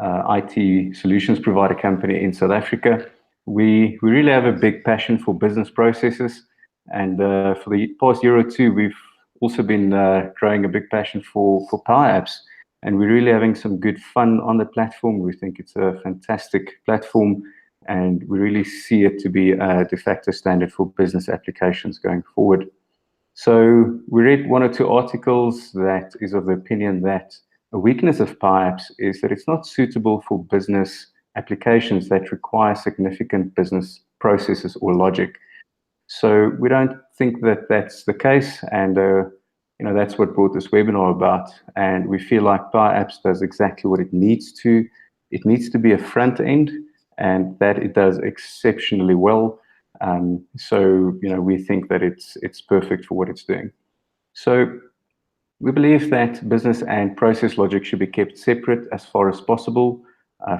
IT solutions provider company in South Africa. We really have a big passion for business processes, and for the past year or two, we've also been growing a big passion for PowerApps, and we're really having some good fun on the platform. We think it's a fantastic platform, and we really see it to be a de facto standard for business applications going forward. So we read one or two articles that is of the opinion that a weakness of PowerApps is that it's not suitable for business applications that require significant business processes or logic. So we don't think that that's the case, and that's what brought this webinar about. And we feel like PowerApps does exactly what it needs to. It needs to be a front end, and that it does exceptionally well. So we think that it's perfect for what it's doing. So we believe that business and process logic should be kept separate as far as possible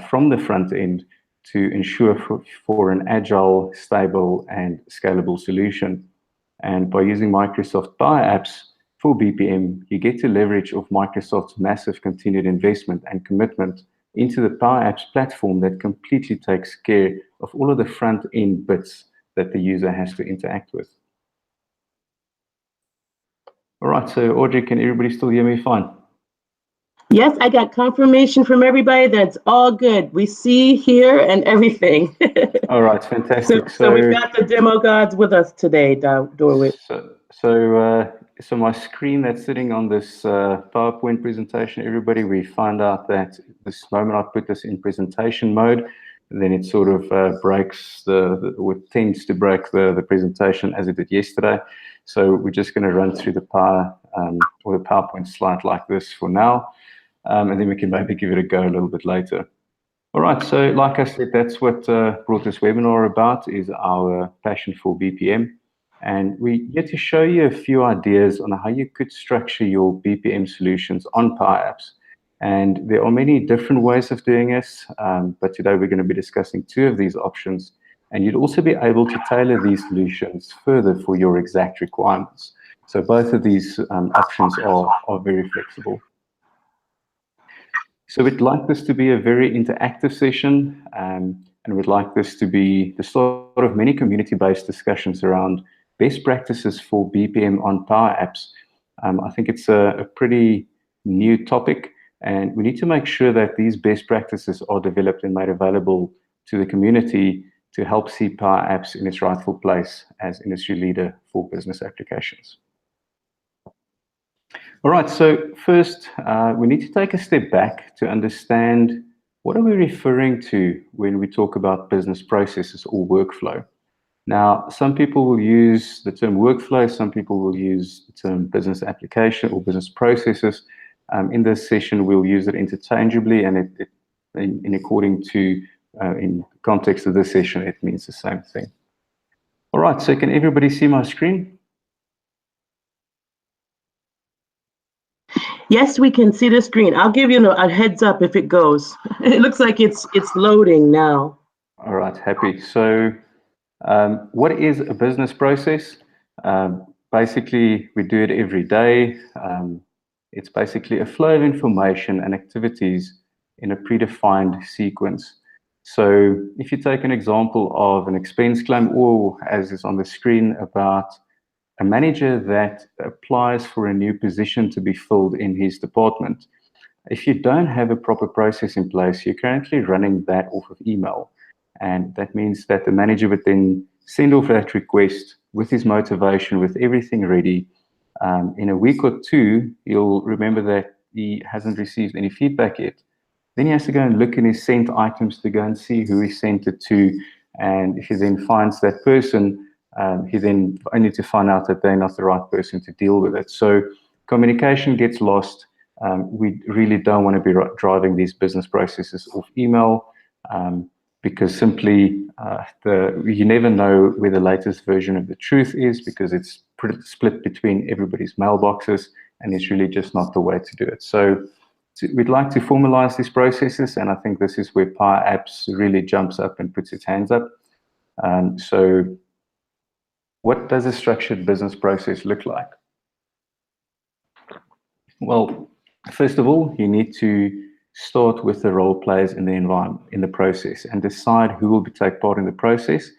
from the front end to ensure for an agile, stable, and scalable solution. And by using Microsoft PowerApps for BPM, you get to leverage of Microsoft's massive continued investment and commitment into the PowerApps platform that completely takes care of all of the front-end bits that the user has to interact with. All right, so Audrie, can everybody still hear me fine? Yes, I got confirmation from everybody that's all good. We see, hear, and everything. All right, fantastic. So we've got the demo gods with us today, Dawid. So my screen that's sitting on this PowerPoint presentation, everybody, we found out that this moment I put this in presentation mode, then it sort of breaks or tends to break the presentation as it did yesterday. So we're just going to run through the PowerPoint slide like this for now, and then we can maybe give it a go a little bit later. All right, so like I said, that's what brought this webinar about, is our passion for BPM. And we're here to show you a few ideas on how you could structure your BPM solutions on PowerApps. And there are many different ways of doing this, but today we're going to be discussing two of these options. And you'd also be able to tailor these solutions further for your exact requirements. So both of these options are very flexible. So we'd like this to be a very interactive session, and we'd like this to be the sort of many community-based discussions around best practices for BPM on PowerApps. I think it's a pretty new topic, and we need to make sure that these best practices are developed and made available to the community to help see PowerApps in its rightful place as industry leader for business applications. All right, so first, we need to take a step back to understand what are we referring to when we talk about business processes or workflow. Now, some people will use the term workflow, some people will use the term business application or business processes. In this session, we'll use it interchangeably, and in context of this session, it means the same thing. All right, so can everybody see my screen? Yes, we can see the screen. I'll give you a heads up if it goes. It looks like it's loading now. All right, happy. So what is a business process? Basically, we do it every day. It's basically a flow of information and activities in a predefined sequence. So if you take an example of an expense claim, or as is on the screen, about a manager that applies for a new position to be filled in his department. If you don't have a proper process in place, you're currently running that off of email. And that means that the manager would then send off that request with his motivation, with everything ready. In a week or two, he'll remember that he hasn't received any feedback yet. Then he has to go and look in his sent items to go and see who he sent it to. And if he then finds that person, he then only to find out that they're not the right person to deal with it. So communication gets lost. We really don't want to be driving these business processes off email, because simply you never know where the latest version of the truth is, because it's split between everybody's mailboxes, and it's really just not the way to do it. So we'd like to formalize these processes, and I think this is where PowerApps really jumps up and puts its hands up. So what does a structured business process look like? Well, first of all, you need to start with the role players in the environment, in the process, and decide who will take part in the process,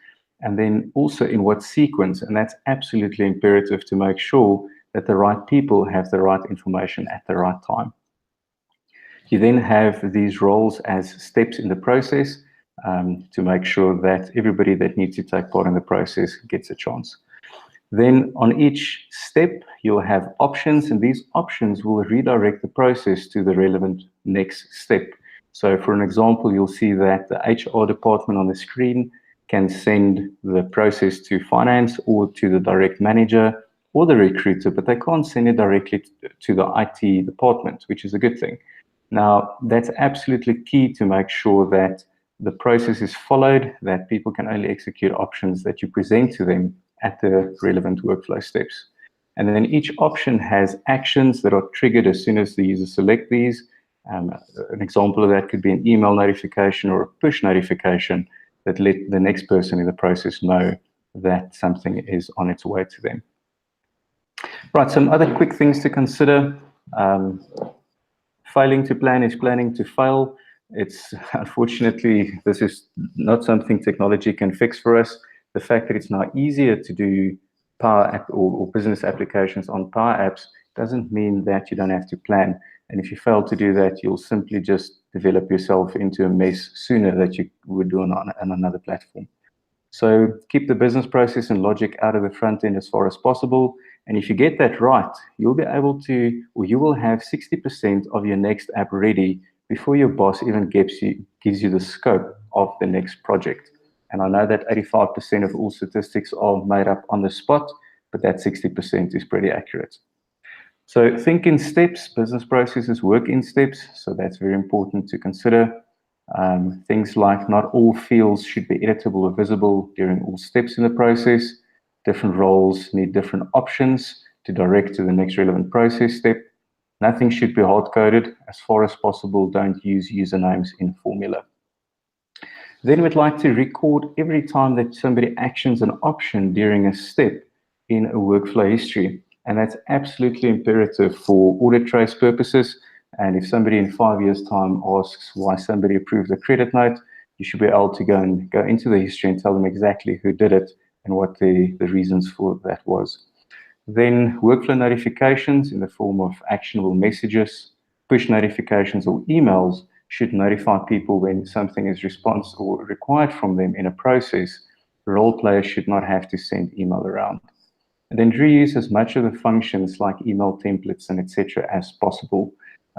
and then also in what sequence. And that's absolutely imperative to make sure that the right people have the right information at the right time. You then have these roles as steps in the process to make sure that everybody that needs to take part in the process gets a chance. Then on each step, you'll have options, and these options will redirect the process to the relevant next step. So for an example, you'll see that the HR department on the screen can send the process to finance or to the direct manager or the recruiter, but they can't send it directly to the IT department, which is a good thing. Now, that's absolutely key to make sure that the process is followed, that people can only execute options that you present to them at the relevant workflow steps. And then each option has actions that are triggered as soon as the user select these. An example of that could be an email notification or a push notification that let the next person in the process know that something is on its way to them. Right, some other quick things to consider. Failing to plan is planning to fail. It's unfortunately, this is not something technology can fix for us. The fact that it's now easier to do Power App or business applications on Power Apps doesn't mean that you don't have to plan. And if you fail to do that, you'll simply just develop yourself into a mess sooner than you would do on another platform. So keep the business process and logic out of the front end as far as possible. And if you get that right, you'll be able to, or you will have 60% of your next app ready before your boss even gives you the scope of the next project. And I know that 85% of all statistics are made up on the spot, but that 60% is pretty accurate. So think in steps. Business processes work in steps, so that's very important to consider. Things like not all fields should be editable or visible during all steps in the process. Different roles need different options to direct to the next relevant process step. Nothing should be hard-coded. As far as possible, don't use usernames in formula. Then we'd like to record every time that somebody actions an option during a step in a workflow history. And that's absolutely imperative for audit trace purposes. And if somebody in 5 years' time asks why somebody approved a credit note, you should be able to go into the history and tell them exactly who did it and what the reasons for that was. Then workflow notifications in the form of actionable messages, push notifications, or emails should notify people when something is responsive or required from them in a process. Role players should not have to send email around. And then reuse as much of the functions like email templates and etc. as possible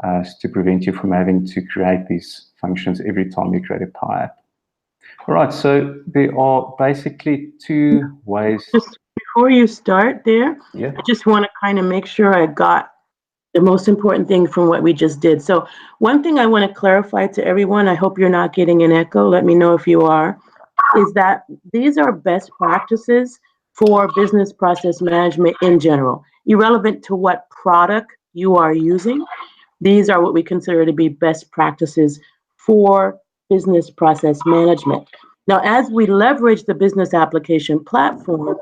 to prevent you from having to create these functions every time you create a Power App. All right, so there are basically two ways. Just before you start there, yeah. I just want to kind of make sure I got the most important thing from what we just did. So one thing I want to clarify to everyone, I hope you're not getting an echo, let me know if you are, is that these are best practices for business process management in general, irrelevant to what product you are using. These are what we consider to be best practices for business process management. Now, as we leverage the business application platform,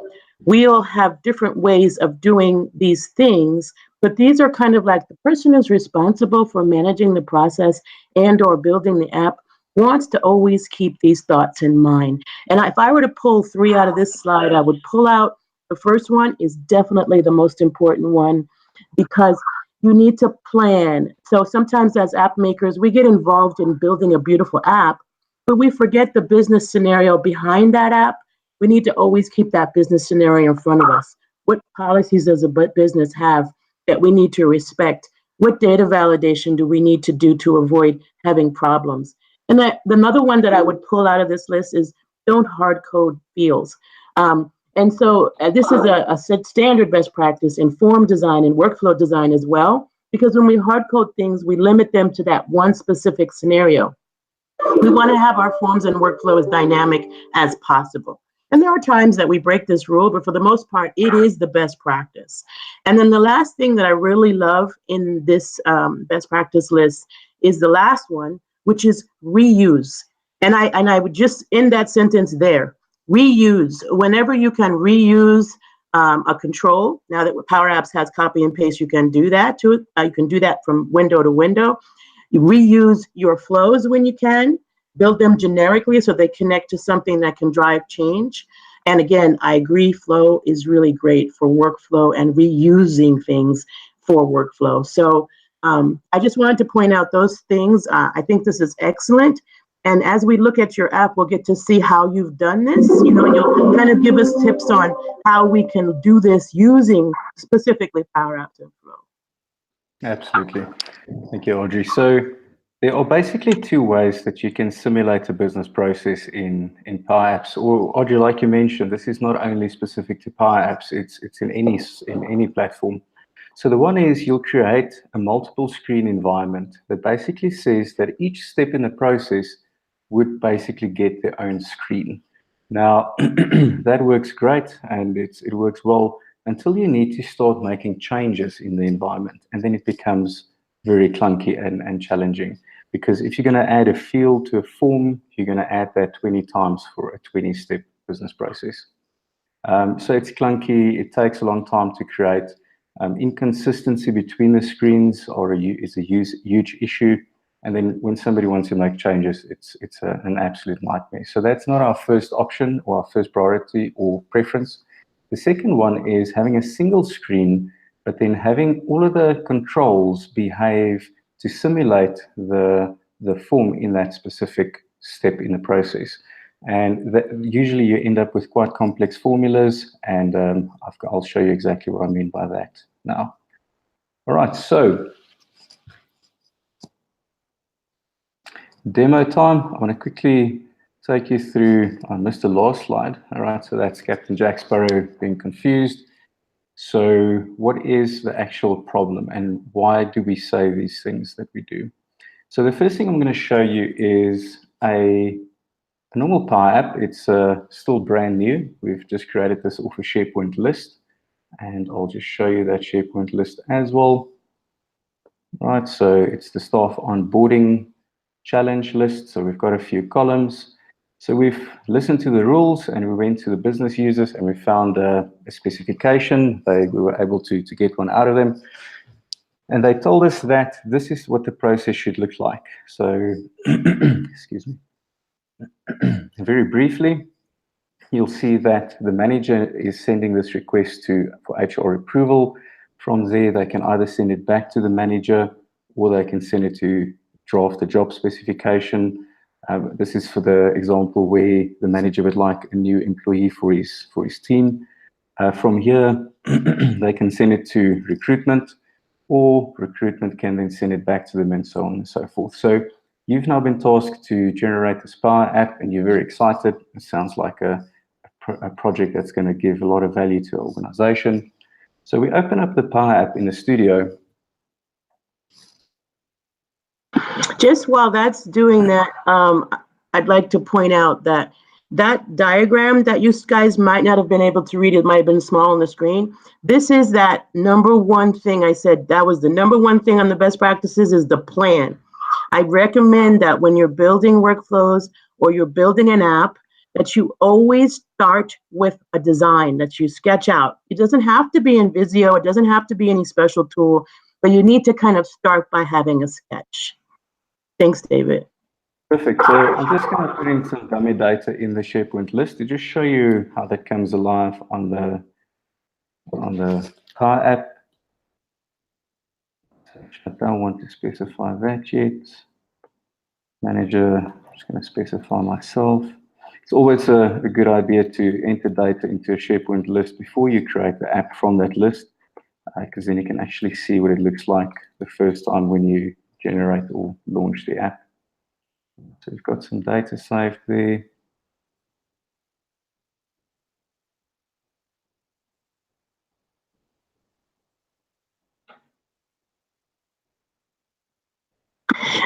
we'll have different ways of doing these things, but these are kind of like the person who's responsible for managing the process and or building the app wants to always keep these thoughts in mind. And if I were to pull 3 out of this slide, I would pull out the first one is definitely the most important one because you need to plan. So sometimes as app makers, we get involved in building a beautiful app, but we forget the business scenario behind that app. We need to always keep that business scenario in front of us. What policies does a business have that we need to respect? What data validation do we need to do to avoid having problems? And another one that I would pull out of this list is don't hard code fields. And so this is a standard best practice in form design and workflow design as well, because when we hard code things, we limit them to that one specific scenario. We want to have our forms and workflow as dynamic as possible. And there are times that we break this rule, but for the most part, it is the best practice. And then the last thing that I really love in this best practice list is the last one, which is reuse. And I would just end that sentence there. Reuse. Whenever you can reuse a control, now that PowerApps has copy and paste, you can do that to it. You can do that from window to window. You reuse your flows when you can, build them generically so they connect to something that can drive change. And again, I agree, flow is really great for workflow and reusing things for workflow. So I just wanted to point out those things. I think this is excellent. And as we look at your app, we'll get to see how you've done this. You know, and you'll kind of give us tips on how we can do this using specifically PowerApps and Flow. Absolutely. Thank you, Audrey. So there are basically two ways that you can simulate a business process in PowerApps. Or Audrey, like you mentioned, this is not only specific to PowerApps, it's in any platform. So the one is you'll create a multiple screen environment that basically says that each step in the process would basically get their own screen. Now, that works great and it works well until you need to start making changes in the environment. And then it becomes very clunky and challenging. Because if you're going to add a field to a form, you're going to add that 20 times for a 20-step business process. So it's clunky. It takes a long time to create. Inconsistency between the screens is a huge issue. And then when somebody wants to make changes, it's an absolute nightmare. So that's not our first option or our first priority or preference. The second one is having a single screen, but then having all of the controls behave to simulate the form in that specific step in the process. And usually you end up with quite complex formulas, and I'll show you exactly what I mean by that now. All right, so demo time. I want to quickly take you through, I missed the last slide. All right, so that's Captain Jack Sparrow being confused. So what is the actual problem and why do we say these things that we do? So the first thing I'm going to show you is a normal Power App. It's still brand new. We've just created this off a SharePoint list, and I'll just show you that SharePoint list as well. Right, so it's the staff onboarding challenge list. So we've got a few columns. So we've listened to the rules and we went to the business users and we found a specification. We were able to get one out of them. And they told us that this is what the process should look like. So, excuse me. Very briefly, you'll see that the manager is sending this request for HR approval. From there, they can either send it back to the manager or they can send it to draft the job specification. This is for the example where the manager would like a new employee for his team. From here, they can send it to recruitment, or recruitment can then send it back to them, and so on and so forth. So you've now been tasked to generate this Power App, and you're very excited. It sounds like a project that's going to give a lot of value to the organization. So we open up the Power App in the studio. Just while that's doing that, I'd like to point out that diagram that you guys might not have been able to read, it might have been small on the screen. This is that number one thing I said, that was the number one thing on the best practices is the plan. I recommend that when you're building workflows or you're building an app, that you always start with a design that you sketch out. It doesn't have to be in Visio, it doesn't have to be any special tool, but you need to kind of start by having a sketch. Thanks, David. Perfect. So I'm just going to put in some dummy data in the SharePoint list to just show you how that comes alive on the Power App. I don't want to specify that yet. Manager, I'm just going to specify myself. It's always a good idea to enter data into a SharePoint list before you create the app from that list, because then you can actually see what it looks like the first time when you generate or launch the app. So we've got some data saved there.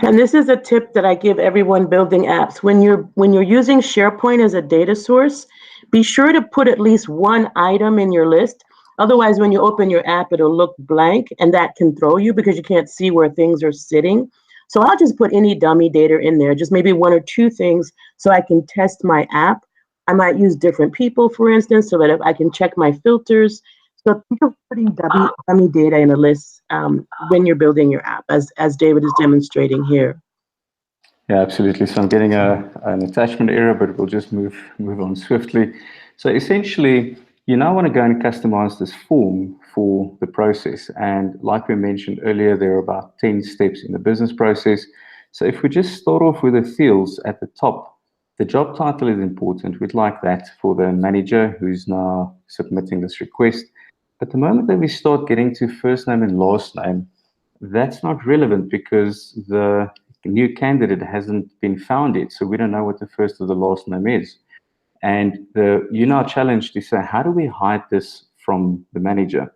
And this is a tip that I give everyone building apps. When you're using SharePoint as a data source, be sure to put at least one item in your list. Otherwise, when you open your app, it'll look blank, and that can throw you because you can't see where things are sitting. So I'll just put any dummy data in there, just maybe one or two things so I can test my app. I might use different people, for instance, so that I can check my filters. So think of putting dummy data in a list when you're building your app, as David is demonstrating here. Yeah, absolutely. So I'm getting an attachment error, but we'll just move on swiftly. So essentially, you now want to go and customize this form for the process. And like we mentioned earlier, there are about 10 steps in the business process. So if we just start off with the fields at the top, the job title is important. We'd like that for the manager who's now submitting this request. But the moment that we start getting to first name and last name, that's not relevant because the new candidate hasn't been found yet, so we don't know what the first or the last name is. And you're now challenged to say, how do we hide this from the manager?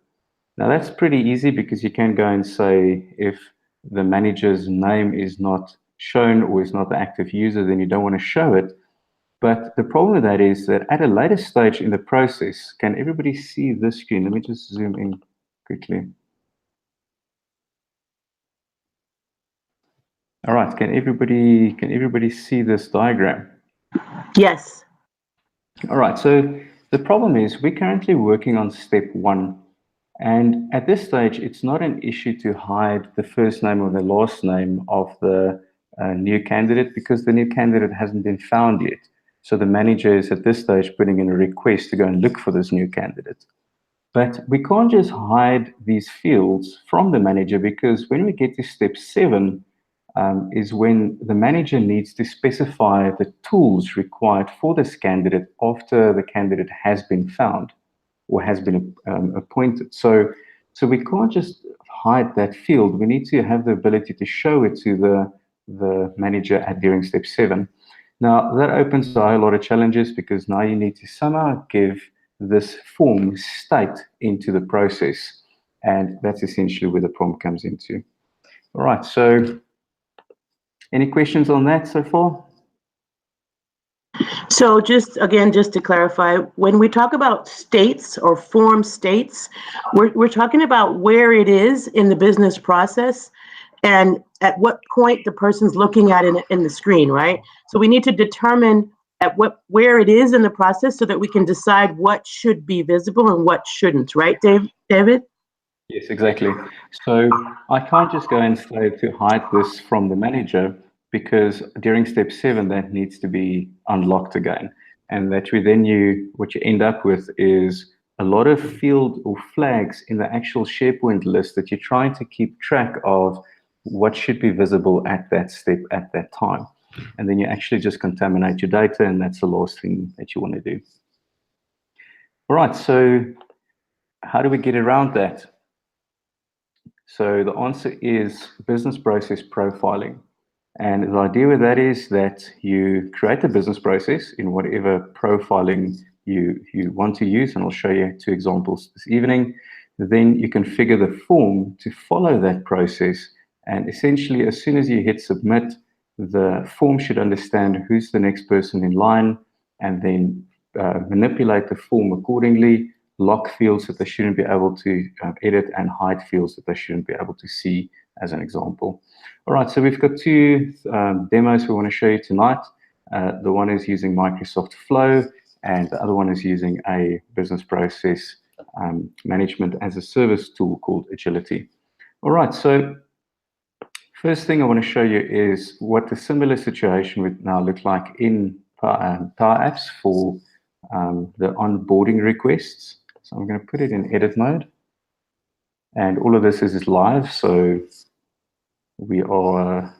Now that's pretty easy because you can go and say if the manager's name is not shown or is not the active user, then you don't want to show it. But the problem with that is that at a later stage in the process, can everybody see this screen? Let me just zoom in quickly. All right, can everybody see this diagram? Yes. All right, so the problem is we're currently working on step 1. And at this stage, it's not an issue to hide the first name or the last name of the new candidate because the new candidate hasn't been found yet. So the manager is at this stage putting in a request to go and look for this new candidate. But we can't just hide these fields from the manager because when we get to step 7, is when the manager needs to specify the tools required for this candidate after the candidate has been found or has been appointed. So we can't just hide that field. We need to have the ability to show it to the manager during step 7. Now, that opens a whole lot of challenges because now you need to somehow give this form state into the process. And that's essentially where the prompt comes into. All right, so any questions on that so far? So just to clarify, when we talk about states or form states, we're talking about where it is in the business process and at what point the person's looking at it in the screen, right? So we need to determine where it is in the process so that we can decide what should be visible and what shouldn't, right, David? Yes, exactly. So I can't just go and say to hide this from the manager because during step 7 that needs to be unlocked again. And that what you end up with is a lot of field or flags in the actual SharePoint list that you're trying to keep track of what should be visible at that step at that time. And then you actually just contaminate your data, and that's the last thing that you want to do. All right, so how do we get around that? So the answer is business process profiling. And the idea with that is that you create a business process in whatever profiling you want to use, and I'll show you 2 examples this evening. Then you configure the form to follow that process, and essentially as soon as you hit submit, the form should understand who's the next person in line, and then manipulate the form accordingly, lock fields that they shouldn't be able to edit, and hide fields that they shouldn't be able to see, as an example. All right, so we've got 2 demos we want to show you tonight. The one is using Microsoft Flow, and the other one is using a business process management as a service tool called Agility. All right, so first thing I want to show you is what a similar situation would now look like in PowerApps for the onboarding requests. So I'm going to put it in edit mode. And all of this is live, so we're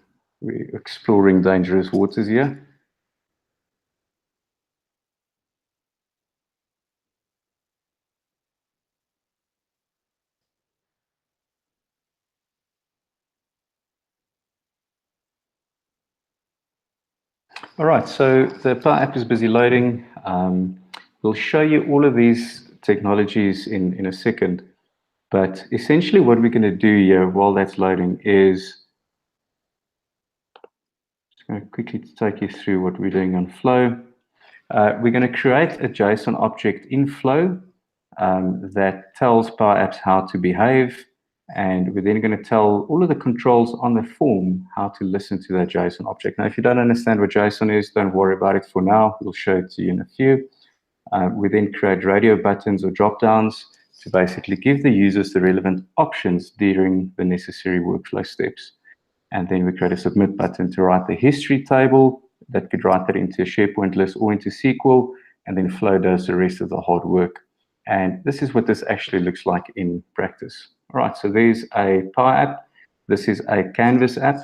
exploring dangerous waters here. All right, so the Power App is busy loading. We'll show you all of these technologies in a second, but essentially what we're going to do here while that's loading is just going to quickly take you through what we're doing on Flow. We're going to create a JSON object in Flow that tells Power Apps how to behave, and we're then going to tell all of the controls on the form how to listen to that JSON object. Now, if you don't understand what JSON is, don't worry about it for now. We'll show it to you in a few. We then create radio buttons or drop downs to basically give the users the relevant options during the necessary workflow steps. And then we create a submit button to write the history table that could write that into a SharePoint list or into SQL, and then Flow does the rest of the hard work. And this is what this actually looks like in practice. All right, so there's a Power App. This is a Canvas app,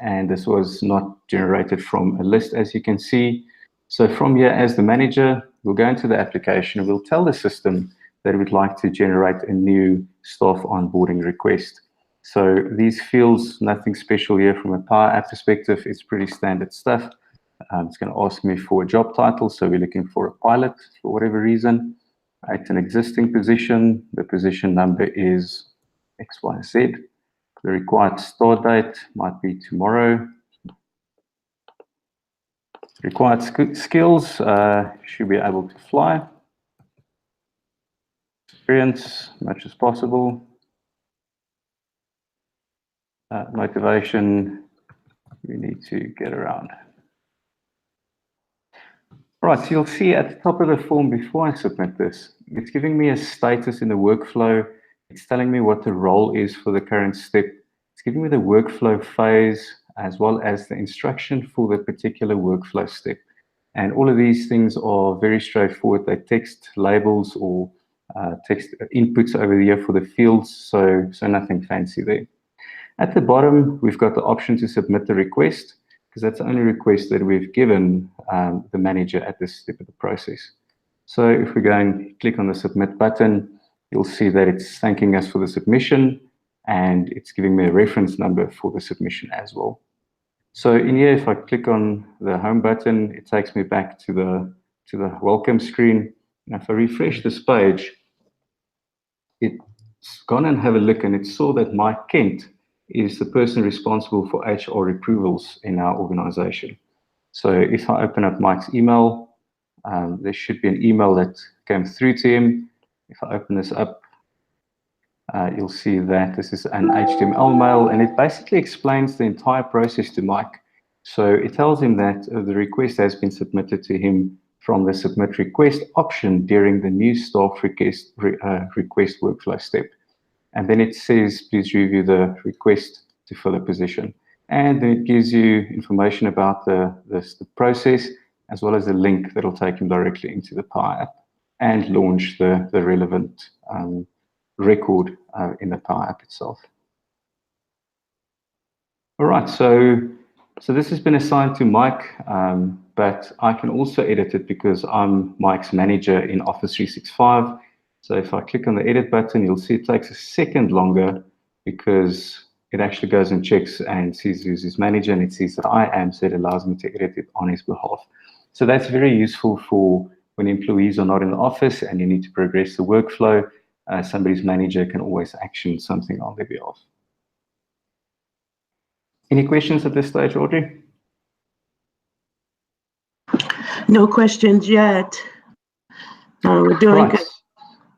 and this was not generated from a list, as you can see. So from here, as the manager, we'll go into the application and we'll tell the system that we'd like to generate a new staff onboarding request. So these fields, nothing special here from a Power App perspective. It's pretty standard stuff. It's going to ask me for a job title. So we're looking for a pilot for whatever reason. It's an existing position. The position number is XYZ. The required start date might be tomorrow. Required skills, should be able to fly. Experience, much as possible. Motivation, we need to get around. All right, so you'll see at the top of the form before I submit this, it's giving me a status in the workflow. It's telling me what the role is for the current step. It's giving me the workflow phase as well as the instruction for the particular workflow step. And all of these things are very straightforward. They're text labels or text inputs over here for the fields, so nothing fancy there. At the bottom, we've got the option to submit the request, because that's the only request that we've given the manager at this step of the process. So if we go and click on the submit button, you'll see that it's thanking us for the submission, and it's giving me a reference number for the submission as well. So in here, if I click on the home button, it takes me back to the welcome screen. And if I refresh this page, it's gone and have a look, and it saw that Mike Kent is the person responsible for HR approvals in our organization. So if I open up Mike's email, there should be an email that came through to him. If I open this up, you'll see that this is an HTML mail, and it basically explains the entire process to Mike. So it tells him that the request has been submitted to him from the submit request option during the new staff request workflow step. And then it says, please review the request to fill a position. And then it gives you information about the process, as well as a link that will take him directly into the Power App and launch the relevant record in the Power App itself. All right, so this has been assigned to Mike, but I can also edit it because I'm Mike's manager in Office 365. So if I click on the edit button, you'll see it takes a second longer because it actually goes and checks and sees who's his manager, and it sees that I am, so it allows me to edit it on his behalf. So that's very useful for when employees are not in the office and you need to progress the workflow. Somebody's manager can always action something on their behalf. Any questions at this stage, Audrey? No questions yet. We're doing good.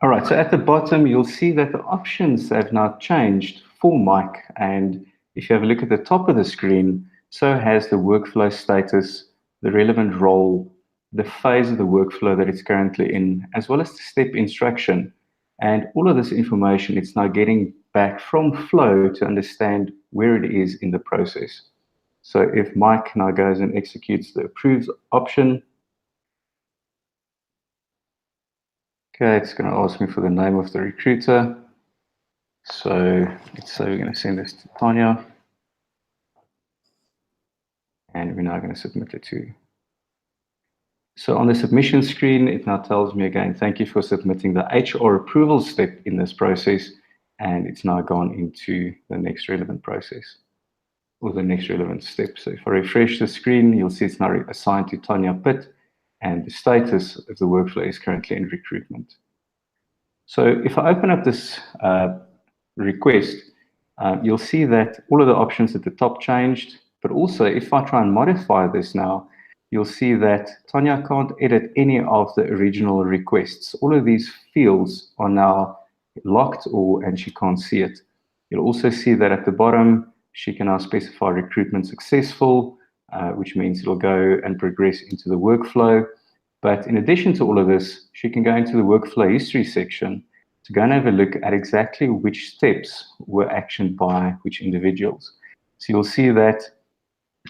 All right, so at the bottom, you'll see that the options have now changed for Mike. And if you have a look at the top of the screen, so has the workflow status, the relevant role, the phase of the workflow that it's currently in, as well as the step instruction. And all of this information, it's now getting back from Flow to understand where it is in the process. So if Mike now goes and executes the approves option, okay, it's going to ask me for the name of the recruiter. So let's say we're going to send this to Tanya. And we're now going to submit it to. So on the submission screen, it now tells me again, thank you for submitting the HR approval step in this process. And it's now gone into the next relevant process or the next relevant step. So if I refresh the screen, you'll see it's now assigned to Tanya Pitt, and the status of the workflow is currently in recruitment. So if I open up this request, you'll see that all of the options at the top changed, but also if I try and modify this now, you'll see that Tanya can't edit any of the original requests. All of these fields are now locked and she can't see it. You'll also see that at the bottom, she can now specify recruitment successful, which means it'll go and progress into the workflow. But in addition to all of this, she can go into the workflow history section to go and have a look at exactly which steps were actioned by which individuals. So you'll see that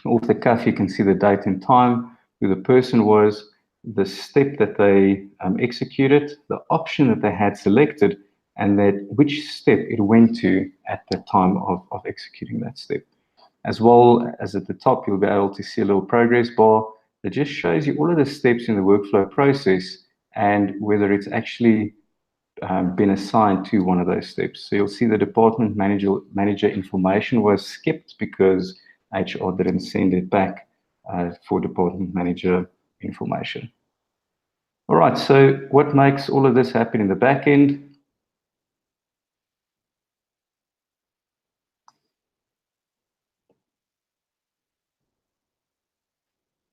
off the cuff, you can see the date and time, who the person was, the step that they executed, the option that they had selected, and that which step it went to at the time of executing that step. As well as at the top, you'll be able to see a little progress bar that just shows you all of the steps in the workflow process and whether it's actually been assigned to one of those steps. So you'll see the department manager information was skipped because HR didn't send it back for department manager information. All right, so what makes all of this happen in the back end?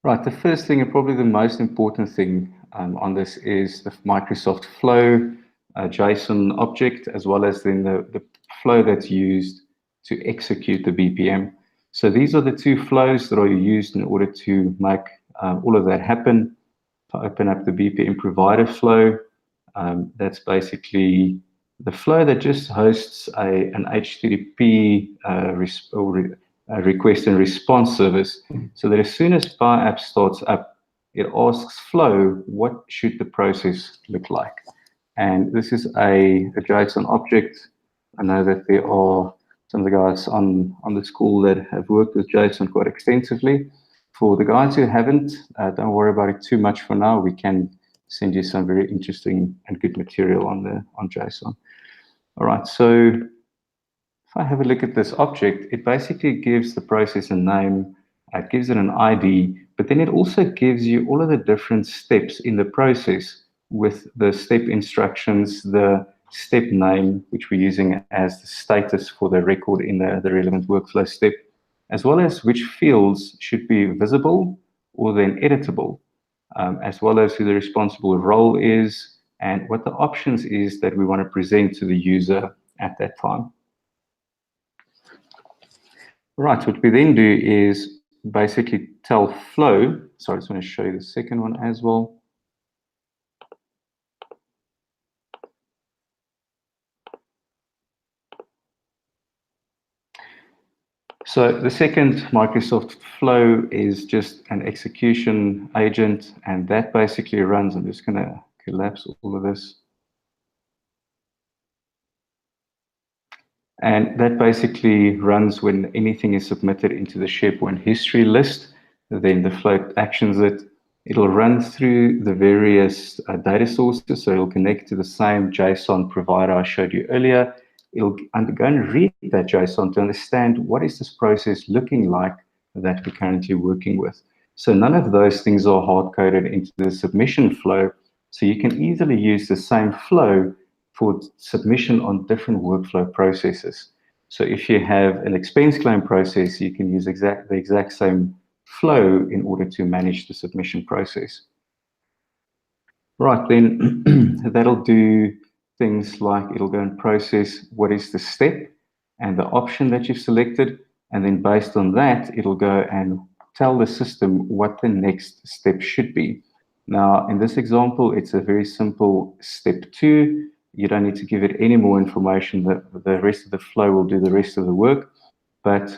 Right, the first thing and probably the most important thing on this is the Microsoft Flow JSON object, as well as then the flow that's used to execute the BPM. So these are the two flows that are used in order to make all of that happen. If I open up the BPM provider flow, that's basically the flow that just hosts an HTTP request and response service, so that as soon as PowerApps starts up, it asks Flow, what should the process look like? And this is a JSON object. I know that there are some of the guys on the school that have worked with JSON quite extensively. For the guys who haven't, don't worry about it too much for now. We can send you some very interesting and good material on JSON. All right, so if I have a look at this object, it basically gives the process a name, it gives it an ID, but then it also gives you all of the different steps in the process with the step instructions, the step name, which we're using as the status for the record in the relevant workflow step, as well as which fields should be visible or then editable, as well as who the responsible role is and what the options is that we want to present to the user at that time. Right, what we then do is basically tell Flow, sorry, I just want to show you the second one as well. So the second Microsoft Flow is just an execution agent, and that basically runs, I'm just going to collapse all of this. And that basically runs when anything is submitted into the SharePoint history list, then the Flow actions it. It'll run through the various data sources, so it'll connect to the same JSON provider I showed you earlier. It'll go and read that JSON to understand what is this process looking like that we're currently working with. So none of those things are hard-coded into the submission flow, so you can easily use the same flow for submission on different workflow processes. So if you have an expense claim process, you can use the exact same flow in order to manage the submission process. Right, then that'll do things like it'll go and process what is the step and the option that you've selected, and then based on that, it'll go and tell the system what the next step should be. Now, in this example, it's a very simple step 2. You don't need to give it any more information. The rest of the flow will do the rest of the work. But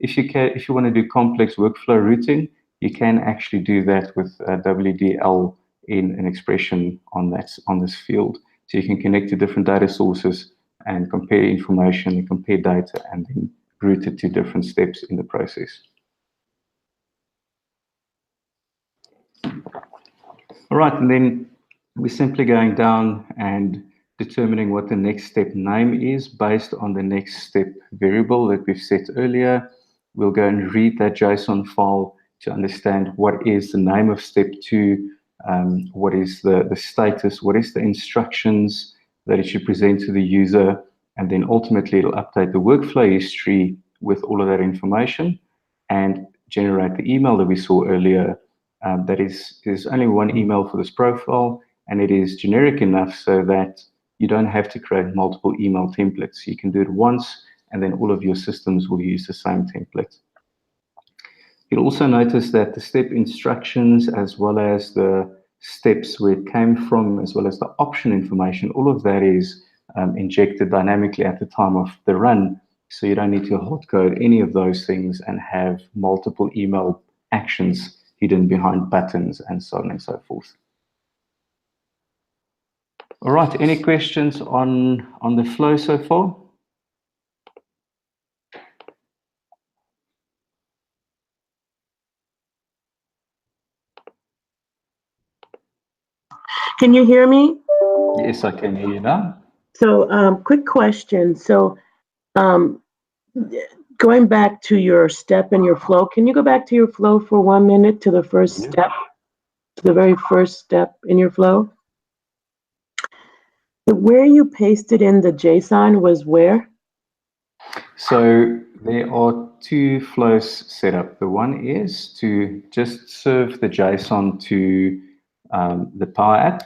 if you want to do complex workflow routing, you can actually do that with WDL in an expression on this field. So you can connect to different data sources and compare information, and compare data, and then route it to different steps in the process. All right, and then we're simply going down and determining what the next step name is based on the next step variable that we've set earlier. We'll go and read that JSON file to understand what is the name of step 2, what is the status, what is the instructions that it should present to the user, and then ultimately it'll update the workflow history with all of that information and generate the email that we saw earlier. There's only one email for this profile, and it is generic enough so that you don't have to create multiple email templates. You can do it once, and then all of your systems will use the same template. You'll also notice that the step instructions, as well as the steps where it came from, as well as the option information, all of that is injected dynamically at the time of the run. So you don't need to hard code any of those things and have multiple email actions hidden behind buttons and so on and so forth. All right, any questions on the flow so far? Can you hear me? Yes, I can hear you now. So, quick question. So, going back to your step and your flow, can you go back to your flow for 1 minute to the first step, to the very first step in your flow? Where you pasted in the JSON was where? So there are two flows set up. The one is to just serve the JSON to the Power App,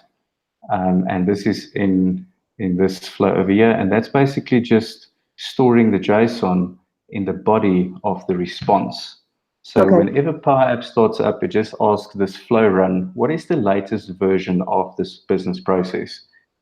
and this is in this flow over here, and that's basically just storing the JSON in the body of the response. So whenever Power App starts up, it just asks this flow run, what is the latest version of this business process?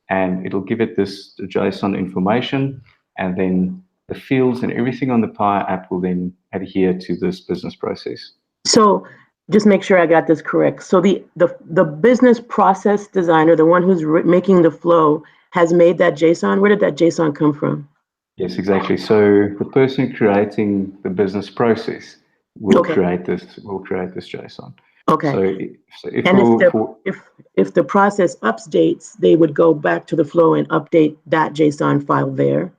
And it'll give it this JSON information, and then the fields and everything on the Power App will then adhere to this business process. So just make sure I got this correct. So the business process designer, the one who's making the flow, has made that JSON. Where did that JSON come from? Yes, exactly. So the person creating the business process will create this JSON. Okay. So if, and if the process updates, they would go back to the flow and update that JSON file there.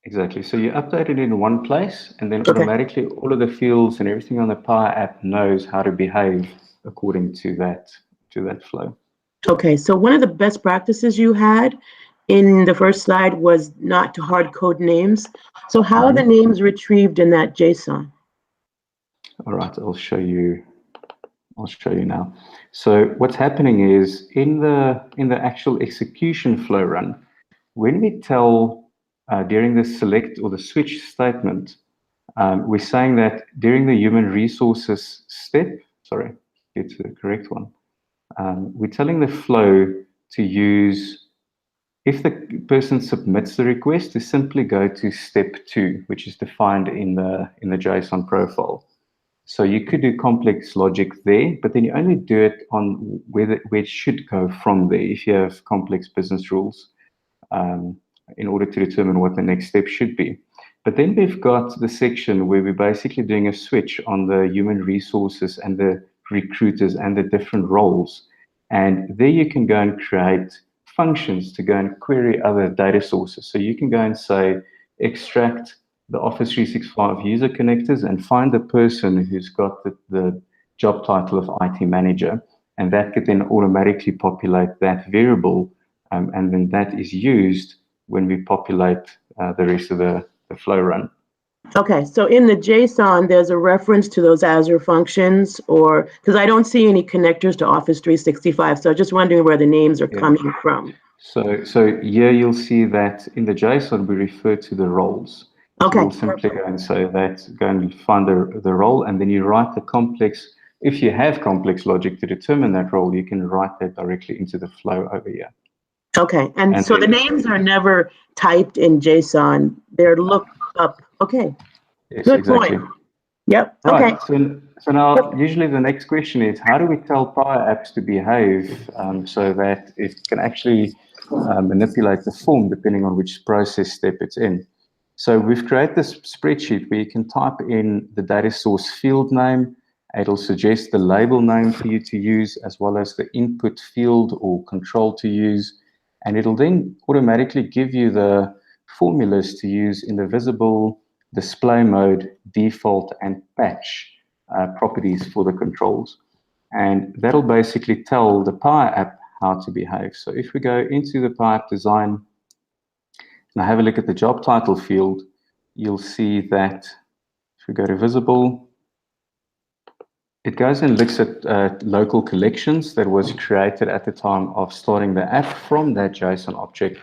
Exactly. So you update it in one place, and then automatically all of the fields and everything on the Power App knows how to behave according to that flow. Okay. So one of the best practices you had in the first slide was not to hard code names. So how are the names retrieved in that JSON? All right, I'll show you now. So what's happening is in the actual execution flow run, when we tell during the select or the switch statement, we're saying that during the human resources step, sorry, it's the correct one. We're telling the flow to use, if the person submits the request, to simply go to step 2, which is defined in the JSON profile. So you could do complex logic there, but then you only do it on where it should go from there if you have complex business rules in order to determine what the next step should be. But then we've got the section where we're basically doing a switch on the human resources and the recruiters and the different roles. And there you can go and create functions to go and query other data sources. So you can go and say, extract the Office 365 user connectors and find the person who's got the job title of IT manager. And that could then automatically populate that variable. And then that is used when we populate the rest of the flow run. Okay, so in the JSON, there's a reference to those Azure functions, or because I don't see any connectors to Office 365, so I'm just wondering where the names are coming from. So here you'll see that in the JSON, we refer to the roles. Okay. So we'll simply go and say that, go and find the role, and then you write the complex, if you have complex logic to determine that role, you can write that directly into the flow over here. Okay, and so the names are never typed in JSON, they're looked up. Okay. Yes, good exactly. point. Yep. Right. Okay. So now, usually the next question is, how do we tell Power Apps to behave so that it can actually manipulate the form depending on which process step it's in? So we've created this spreadsheet where you can type in the data source field name. It'll suggest the label name for you to use, as well as the input field or control to use. And it'll then automatically give you the formulas to use in the visible, display mode, default, and patch properties for the controls. And that'll basically tell the Power App how to behave. So if we go into the Power App design and I have a look at the job title field, you'll see that if we go to visible, it goes and looks at local collections that was created at the time of starting the app from that JSON object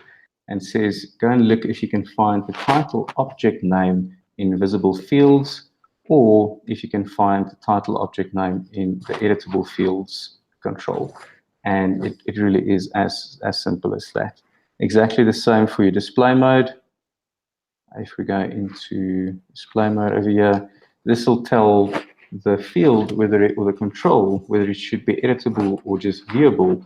and says, go and look if you can find the title object name in visible fields, or if you can find the title object name in the editable fields control. And it really is as simple as that. Exactly the same for your display mode. If we go into display mode over here, this will tell the field whether it, or the control, whether it should be editable or just viewable,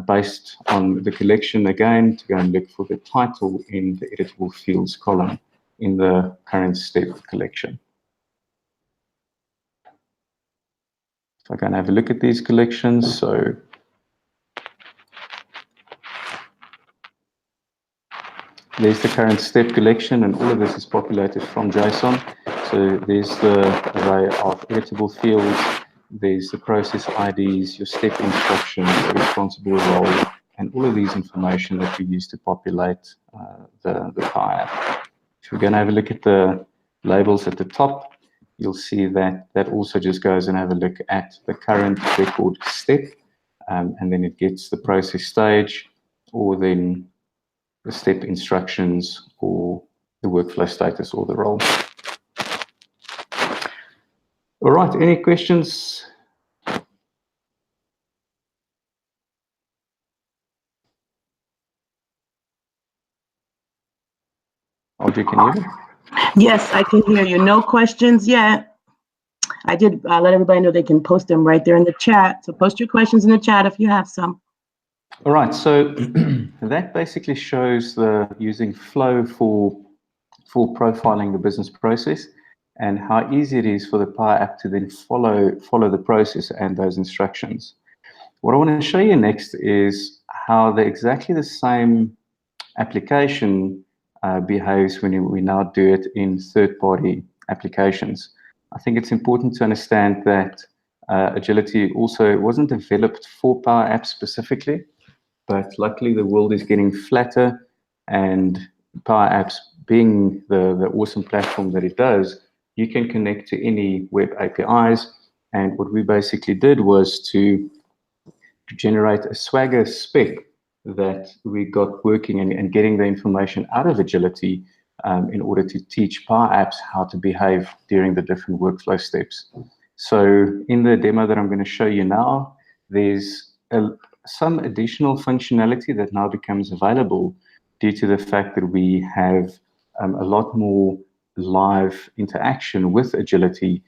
based on the collection again, to go and look for the title in the editable fields column in the current step collection. So I'm going to have a look at these collections. So there's the current step collection, and all of this is populated from JSON. So there's the array of editable fields, there's the process IDs, your step instructions, the responsible role, and all of these information that we use to populate the Power App. If we're going to have a look at the labels at the top, you'll see that that also just goes and have a look at the current record step, and then it gets the process stage, or then the step instructions, or the workflow status, or the role. All right, any questions? Audrey, can you hear me? Yes, I can hear you. No questions yet. I did let everybody know they can post them right there in the chat. So post your questions in the chat if you have some. All right, so that basically shows the using Flow for profiling the business process, and how easy it is for the Power App to then follow the process and those instructions. What I want to show you next is how exactly the same application behaves when we now do it in third-party applications. I think it's important to understand that Agility also wasn't developed for Power Apps specifically, but luckily the world is getting flatter, and Power Apps being the awesome platform that it does, you can connect to any web APIs. And what we basically did was to generate a Swagger spec that we got working and getting the information out of Agility in order to teach Power Apps how to behave during the different workflow steps. So in the demo that I'm going to show you now, there's some additional functionality that now becomes available due to the fact that we have a lot more live interaction with Agility,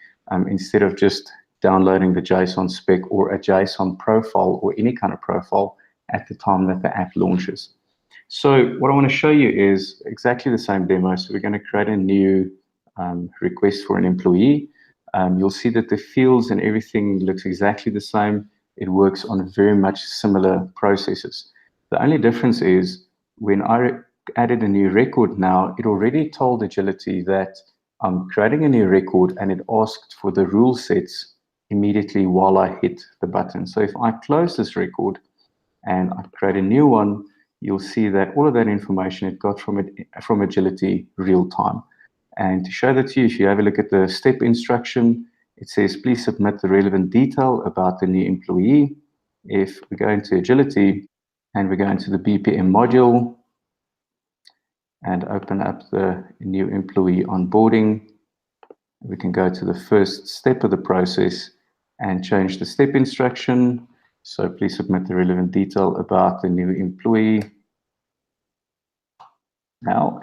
instead of just downloading the JSON spec or a JSON profile or any kind of profile at the time that the app launches. So what I want to show you is exactly the same demo. So we're going to create a new request for an employee. You'll see that the fields and everything looks exactly the same. It works on very much similar processes. The only difference is when I added a new record now, it already told Agility that I'm creating a new record, and it asked for the rule sets immediately while I hit the button. So if I close this record and I create a new one, you'll see that all of that information it got from Agility real time. And to show that to you, if you have a look at the step instruction, it says, please submit the relevant detail about the new employee. If we go into Agility and we go into the BPM module and open up the new employee onboarding, we can go to the first step of the process and change the step instruction. So please submit the relevant detail about the new employee. Now,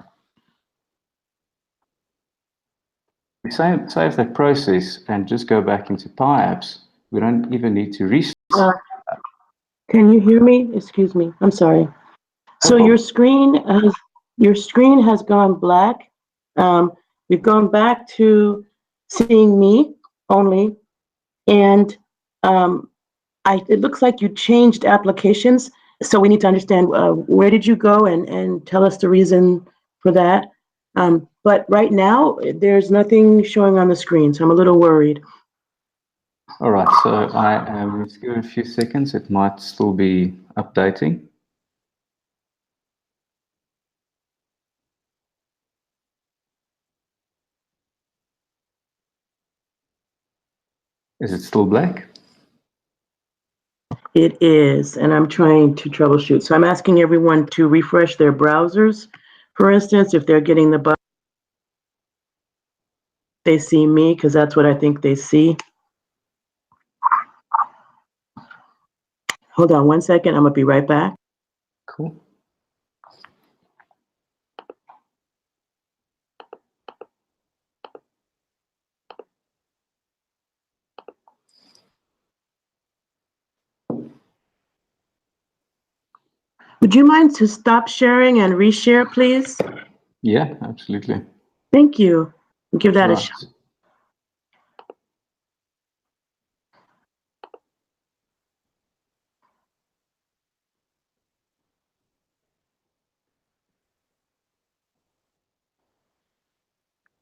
we save that process and just go back into PowerApps. We don't even need to restart. Can you hear me? Excuse me. I'm sorry. So your screen has gone black. We've gone back to seeing me only, and it looks like you changed applications. So we need to understand where did you go, and tell us the reason for that. But right now, there's nothing showing on the screen, so I'm a little worried. All right, so let's give it a few seconds. It might still be updating. Is it still black? It is, and I'm trying to troubleshoot. So I'm asking everyone to refresh their browsers. For instance, if they're getting the button, they see me, because that's what I think they see. Hold on one second. I'm going to be right back. Cool. Would you mind to stop sharing and reshare, please? Yeah, absolutely. Thank you. Give that a Right. shot.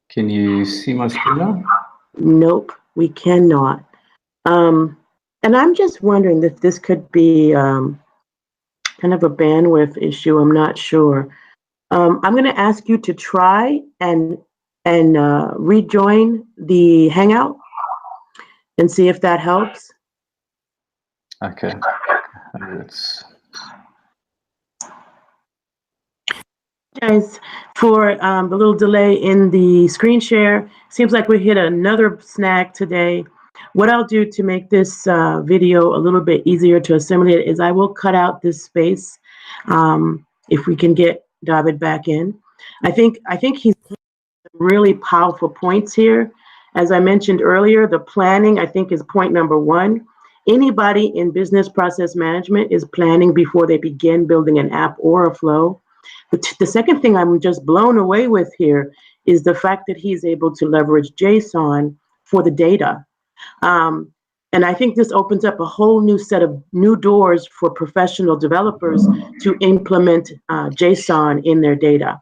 Can you see my screen now? Nope, we cannot. And I'm just wondering if this could be kind of a bandwidth issue. I'm not sure. I'm going to ask you to try and rejoin the Hangout and see if that helps. Okay. Let's... Guys, for the little delay in the screen share. Seems like we hit another snag today. What I'll do to make this video a little bit easier to assimilate is I will cut out this space if we can get Dawid back in. I think he's really powerful points here. As I mentioned earlier, the planning, I think, is point number one. Anybody in business process management is planning before they begin building an app or a flow. The second thing I'm just blown away with here is the fact that he's able to leverage JSON for the data. And I think this opens up a whole new set of new doors for professional developers to implement JSON in their data.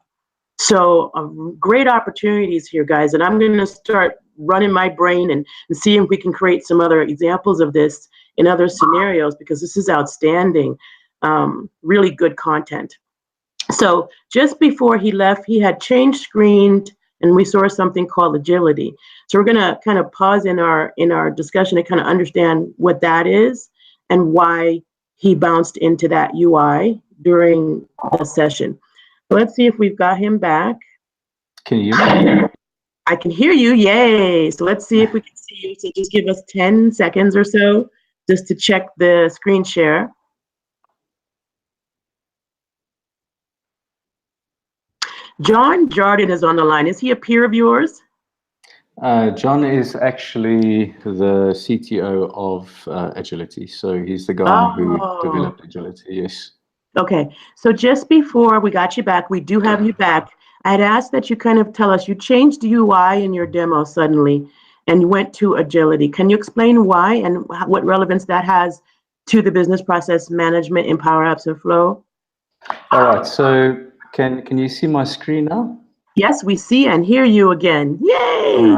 So great opportunities here, guys. And I'm going to start running my brain and see if we can create some other examples of this in other scenarios, because this is outstanding, really good content. So just before he left, he had changed screen and we saw something called agility. So we're going to kind of pause in our discussion to kind of understand what that is and why he bounced into that UI during the session. So let's see if we've got him back. Can you hear me? I can hear you. Yay. So let's see if we can see you. So just give us 10 seconds or so just to check the screen share. John Jardin is on the line. Is he a peer of yours? John is actually the CTO of Agility. So he's the guy who developed Agility, yes. Okay, so just before we got you back, we do have you back. I'd asked that you kind of tell us, you changed the UI in your demo suddenly and you went to Agility. Can you explain why and what relevance that has to the business process management in PowerApps and Flow? All right, so can you see my screen now? Yes, we see and hear you again. Yay!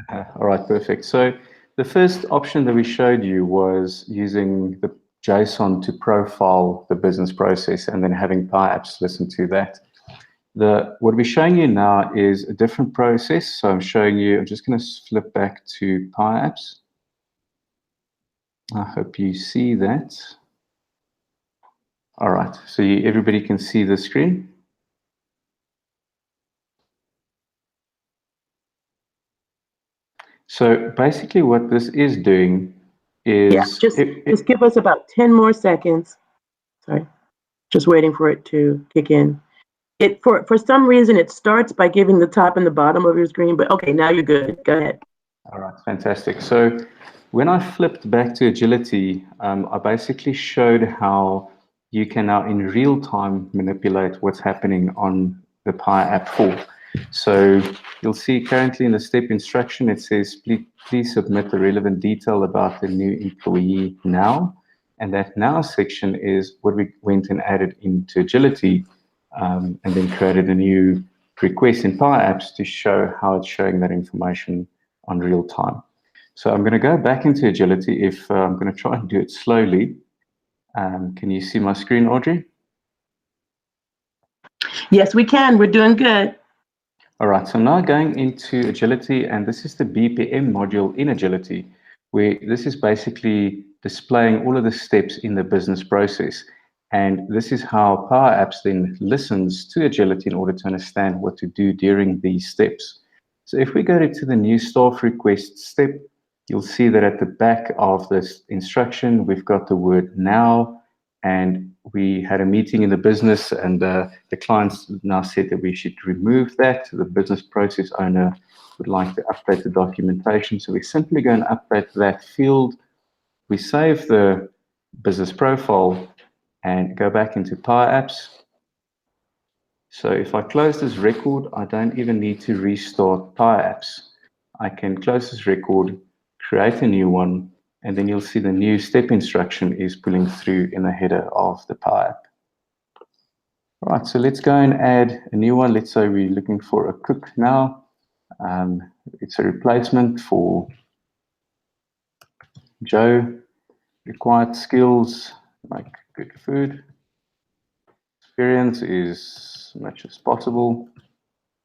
All right, perfect. So the first option that we showed you was using the JSON to profile the business process and then having PowerApps listen to that. What we're showing you now is a different process. So I'm showing you, I'm just going to flip back to PowerApps. I hope you see that. All right, so everybody can see the screen. So basically what this is doing is... Yeah, just give us about 10 more seconds. Sorry, just waiting for it to kick in. For some reason, it starts by giving the top and the bottom of your screen, but okay, now you're good. Go ahead. All right, fantastic. So when I flipped back to Agility, I basically showed how you can now in real time manipulate what's happening on the PowerApp 4. So you'll see currently in the step instruction, it says, please submit the relevant detail about the new employee now. And that now section is what we went and added into Agility and then created a new request in PowerApps to show how it's showing that information on real time. So I'm going to go back into Agility. If I'm going to try and do it slowly. Can you see my screen, Audrey? Yes, we can. We're doing good. All right, so I'm now going into Agility, and this is the BPM module in Agility, where this is basically displaying all of the steps in the business process. And this is how PowerApps then listens to Agility in order to understand what to do during these steps. So if we go to the new staff request step, you'll see that at the back of this instruction, we've got the word now, and we had a meeting in the business, and the clients now said that we should remove that. The business process owner would like to update the documentation. So we simply go and update that field. We save the business profile, and go back into PowerApps. So if I close this record, I don't even need to restart PowerApps. I can close this record, create a new one, and then you'll see the new step instruction is pulling through in the header of the Power App. All right, so let's go and add a new one. Let's say we're looking for a cook now. It's a replacement for Joe. Required skills, make good food. Experience is as much as possible.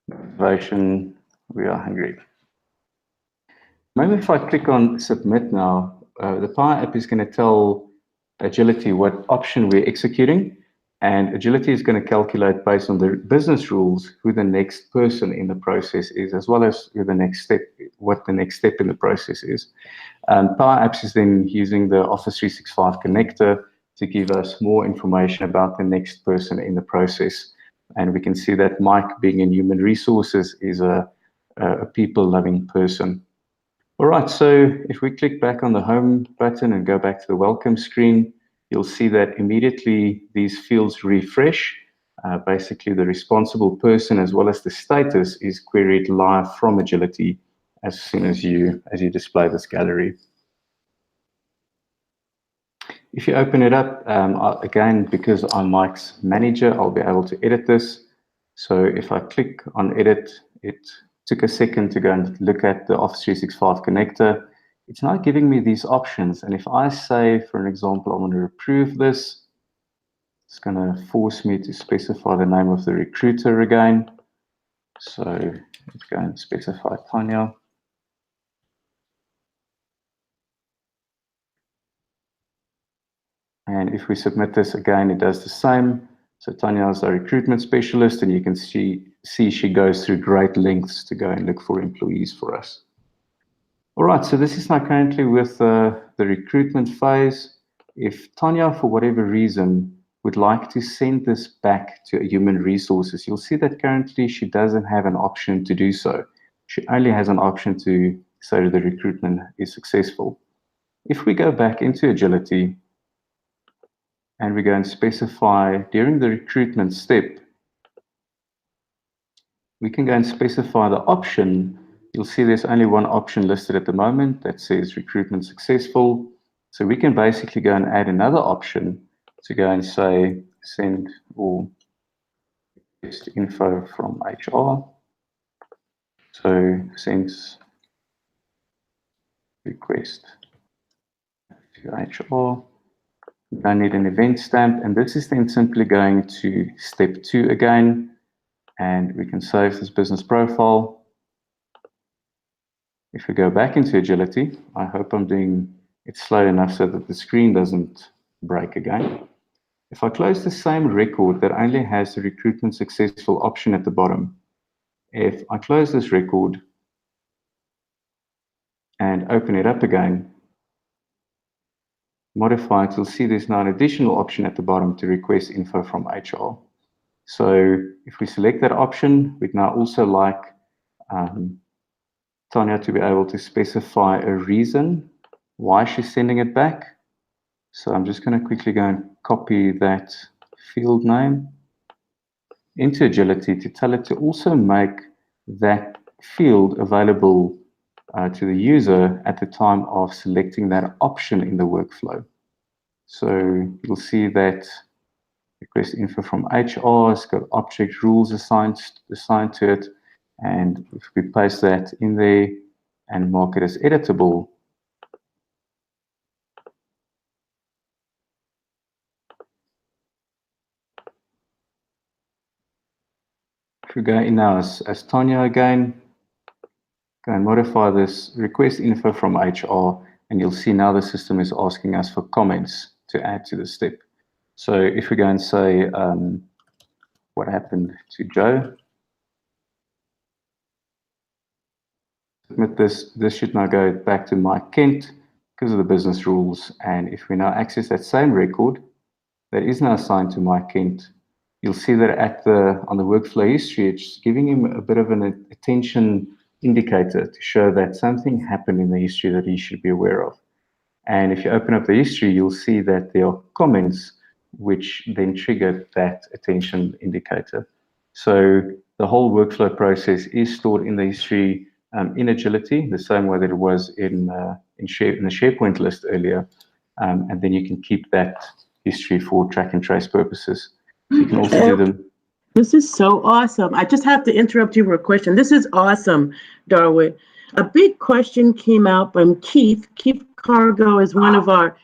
Motivation, we are hungry. Maybe if I click on submit now, the Power App is going to tell Agility what option we're executing, and Agility is going to calculate based on the business rules who the next person in the process is, as well as who the next step, what the next step in the process is. Power Apps is then using the Office 365 connector to give us more information about the next person in the process. And we can see that Mike, being in human resources, is a people-loving person. All right, so if we click back on the home button and go back to the welcome screen, you'll see that immediately these fields refresh. Basically, the responsible person as well as the status is queried live from Agility as soon as you display this gallery. If you open it up, again, because I'm Mike's manager, I'll be able to edit this. So if I click on edit, it took a second to go and look at the Office 365 connector. It's now giving me these options. And if I say, for an example, I want to approve this, it's going to force me to specify the name of the recruiter again. So let's go and specify Tanya. And if we submit this again, it does the same. So Tanya is our recruitment specialist, and you can see she goes through great lengths to go and look for employees for us. All right, so this is now currently with the recruitment phase. If Tanya, for whatever reason, would like to send this back to human resources, you'll see that currently she doesn't have an option to do so. She only has an option to say the recruitment is successful. If we go back into Agility, and we go and specify during the recruitment step, we can go and specify the option. You'll see there's only one option listed at the moment that says recruitment successful. So we can basically go and add another option to go and say send or request info from HR. So sends request to HR. We don't need an event stamp, and this is then simply going to step 2 again, and we can save this business profile. If we go back into Agility, I hope I'm doing it slow enough so that the screen doesn't break again. If I close the same record that only has the recruitment successful option at the bottom, if I close this record and open it up again, modify it, you'll see there's now an additional option at the bottom to request info from HR. So if we select that option, we'd now also like Tanya to be able to specify a reason why she's sending it back. So I'm just going to quickly go and copy that field name into Agility to tell it to also make that field available to the user at the time of selecting that option in the workflow. So you'll see that request info from HR, it's got object rules assigned to it. And if we paste that in there and mark it as editable, if we go in now as Tanya again, go and modify this request info from HR, and you'll see now the system is asking us for comments to add to the step. So if we go and say, what happened to Joe? Submit this. This should now go back to Mike Kent because of the business rules. And if we now access that same record that is now assigned to Mike Kent, you'll see that on the workflow history, it's giving him a bit of an attention indicator to show that something happened in the history that he should be aware of. And if you open up the history, you'll see that there are comments which then triggered that attention indicator. So the whole workflow process is stored in the history in Agility, the same way that it was in the SharePoint list earlier. And then you can keep that history for track and trace purposes. You can also do them. This is so awesome. I just have to interrupt you for a question. This is awesome, Dawid. A big question came out from Keith. Keith Cargo is one of our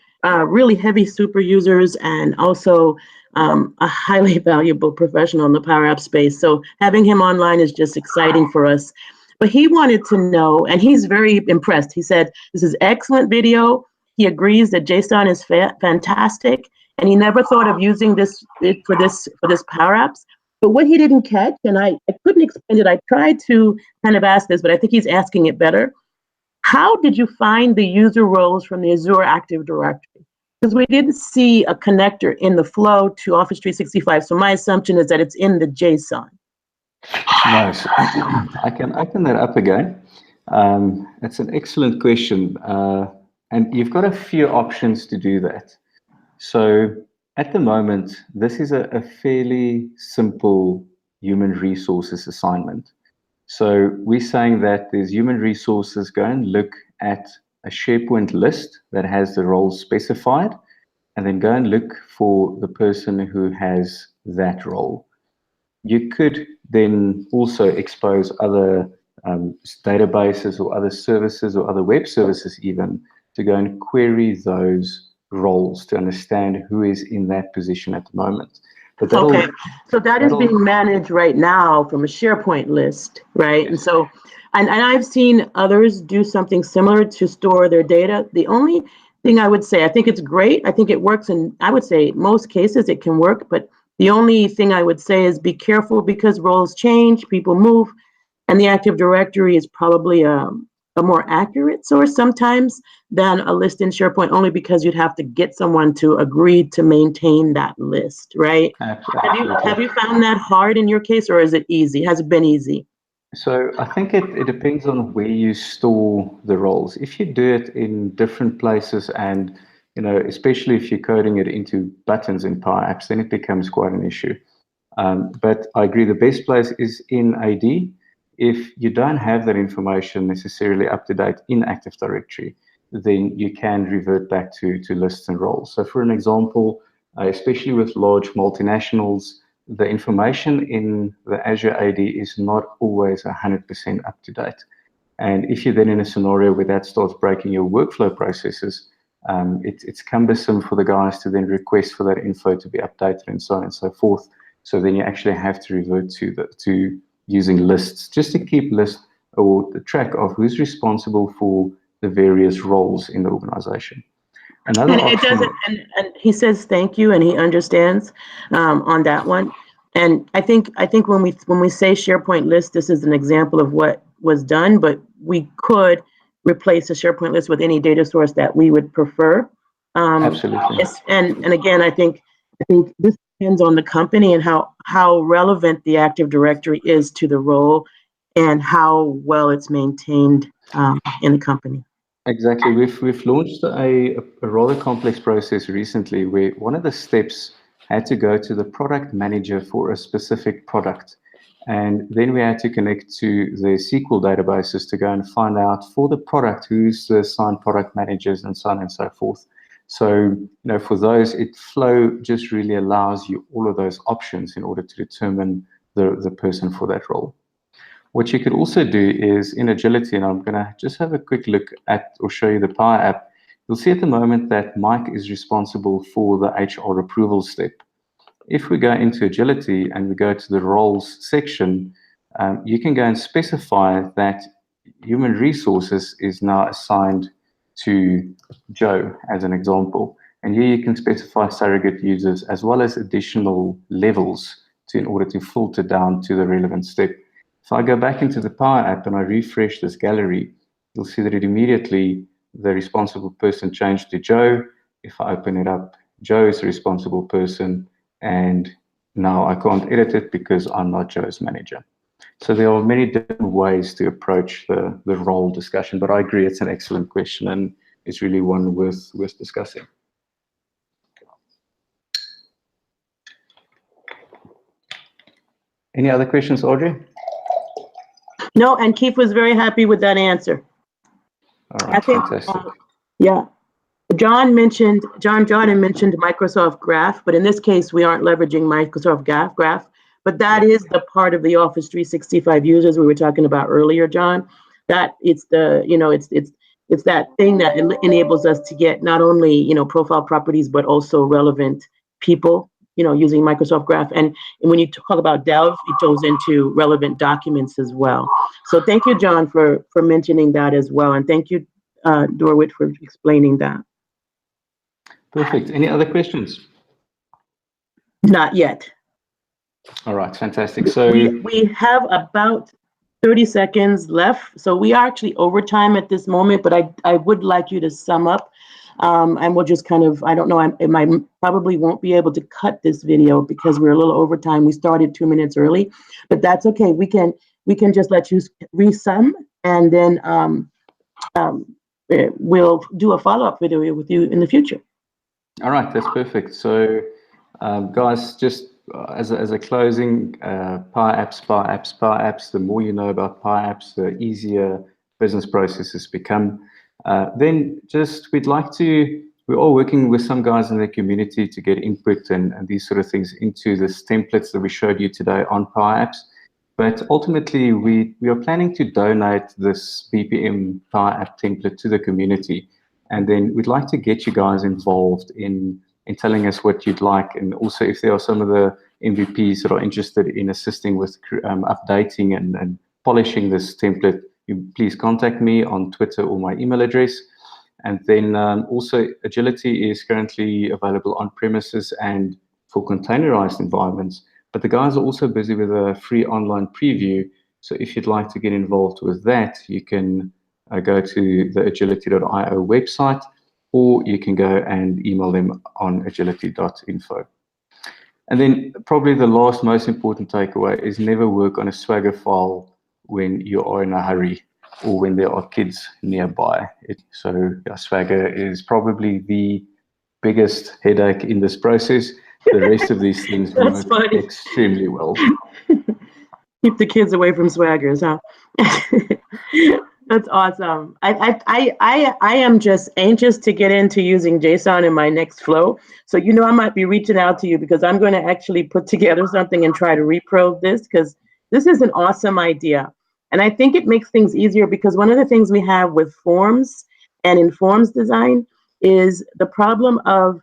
really heavy super users and also a highly valuable professional in the PowerApps space. So having him online is just exciting for us. But he wanted to know, and he's very impressed. He said, this is excellent video. He agrees that JSON is fantastic, and he never thought of using this for this PowerApps. But what he didn't catch, and I couldn't explain it, I tried to kind of ask this, but I think he's asking it better. How did you find the user roles from the Azure Active Directory? Because we didn't see a connector in the flow to Office 365. So my assumption is that it's in the JSON. Nice. I can open that up again. It's an excellent question. And you've got a few options to do that. So at the moment, this is a fairly simple human resources assignment. So we're saying that there's human resources, go and look at a SharePoint list that has the roles specified, and then go and look for the person who has that role. You could then also expose other databases or other services or other web services even to go and query those roles to understand who is in that position at the moment. But okay, so that is being managed right now from a SharePoint list, right? Yes. And so, and I've seen others do something similar to store their data. The only thing I would say, I think it's great. I think it works, and I would say most cases it can work, but the only thing I would say is be careful because roles change, people move, and the Active Directory is probably a more accurate source sometimes than a list in SharePoint, only because you'd have to get someone to agree to maintain that list, right? Absolutely. Have you found that hard in your case, or is it easy? Has it been easy? So I think it depends on where you store the roles. If you do it in different places and, especially if you're coding it into buttons in PowerApps, then it becomes quite an issue. But I agree, the best place is in AD. If you don't have that information necessarily up to date in Active Directory, then you can revert back to lists and roles. So for an example, especially with large multinationals, the information in the Azure AD is not always 100% up to date. And if you're then in a scenario where that starts breaking your workflow processes, it's cumbersome for the guys to then request for that info to be updated and so on and so forth. So then you actually have to revert to using lists, just to keep list or the track of who's responsible for the various roles in the organization. Another option, and he says thank you, and he understands on that one. And I think when we say SharePoint list, this is an example of what was done, but we could replace a SharePoint list with any data source that we would prefer. Absolutely. And again, I think this depends on the company and how relevant the Active Directory is to the role and how well it's maintained in the company. Exactly. We've launched a rather complex process recently where one of the steps had to go to the product manager for a specific product. And then we had to connect to the SQL databases to go and find out for the product who's the assigned product managers and so on and so forth. So, for those, Flow just really allows you all of those options in order to determine the person for that role. What you could also do is in Agility, and I'm going to just have a quick look at or show you the Power App. You'll see at the moment that Mike is responsible for the HR approval step. If we go into Agility and we go to the roles section, you can go and specify that human resources is now assigned to Joe, as an example. And here you can specify surrogate users as well as additional levels in order to filter down to the relevant step. If I go back into the Power App and I refresh this gallery, you'll see that it immediately, the responsible person changed to Joe. If I open it up, Joe is the responsible person, and now I can't edit it because I'm not Joe's manager. So there are many different ways to approach the role discussion, but I agree it's an excellent question and it's really one worth discussing. Any other questions, Audrey? No, and Keith was very happy with that answer. All right, fantastic. Yeah. Jordan mentioned Microsoft Graph, but in this case, we aren't leveraging Microsoft Graph, but that is the part of the Office 365 users we were talking about earlier, John. That it's the, it's that thing that enables us to get not only, profile properties, but also relevant people, using Microsoft Graph. And when you talk about Delve, it goes into relevant documents as well. So thank you, John, for mentioning that as well. And thank you, Dorwit, for explaining that. Perfect. Any other questions? Not yet. All right, fantastic. So we have about 30 seconds left. So we are actually over time at this moment, but I would like you to sum up. And we'll just kind of, I don't know, I probably won't be able to cut this video because we're a little over time. We started 2 minutes early, but that's okay. We can just let you resum, and then we'll do a follow-up video with you in the future. All right, that's perfect. So, guys, just as a closing, PowerApps. The more you know about PowerApps, the easier business processes become. Then we're all working with some guys in the community to get input and these sort of things into this templates that we showed you today on PowerApps. But ultimately, we are planning to donate this BPM PowerApp template to the community. And then we'd like to get you guys involved in telling us what you'd like. And also, if there are some of the MVPs that are interested in assisting with updating and polishing this template, you please contact me on Twitter or my email address. And then also, Agility is currently available on premises and for containerized environments. But the guys are also busy with a free online preview. So if you'd like to get involved with that, you can go to the agility.io website, or you can go and email them on agility.info. And then probably the last most important takeaway is never work on a Swagger file when you are in a hurry or when there are kids nearby. Swagger is probably the biggest headache in this process. The rest of these things work extremely well. Keep the kids away from Swaggers, huh? That's awesome. I am just anxious to get into using JSON in my next flow. So I might be reaching out to you because I'm going to actually put together something and try to repro this, because this is an awesome idea. And I think it makes things easier, because one of the things we have with forms and in forms design is the problem of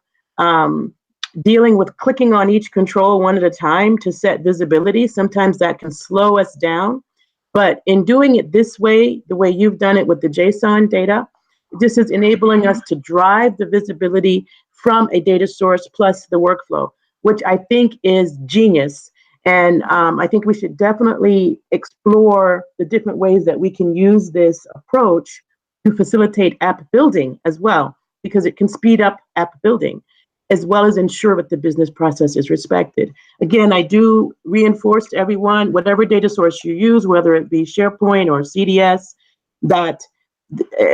dealing with clicking on each control one at a time to set visibility. Sometimes that can slow us down. But in doing it this way, the way you've done it with the JSON data, this is enabling us to drive the visibility from a data source plus the workflow, which I think is genius. And I think we should definitely explore the different ways that we can use this approach to facilitate app building as well, because it can speed up app building, as well as ensure that the business process is respected. Again, I do reinforce to everyone, whatever data source you use, whether it be SharePoint or CDS, that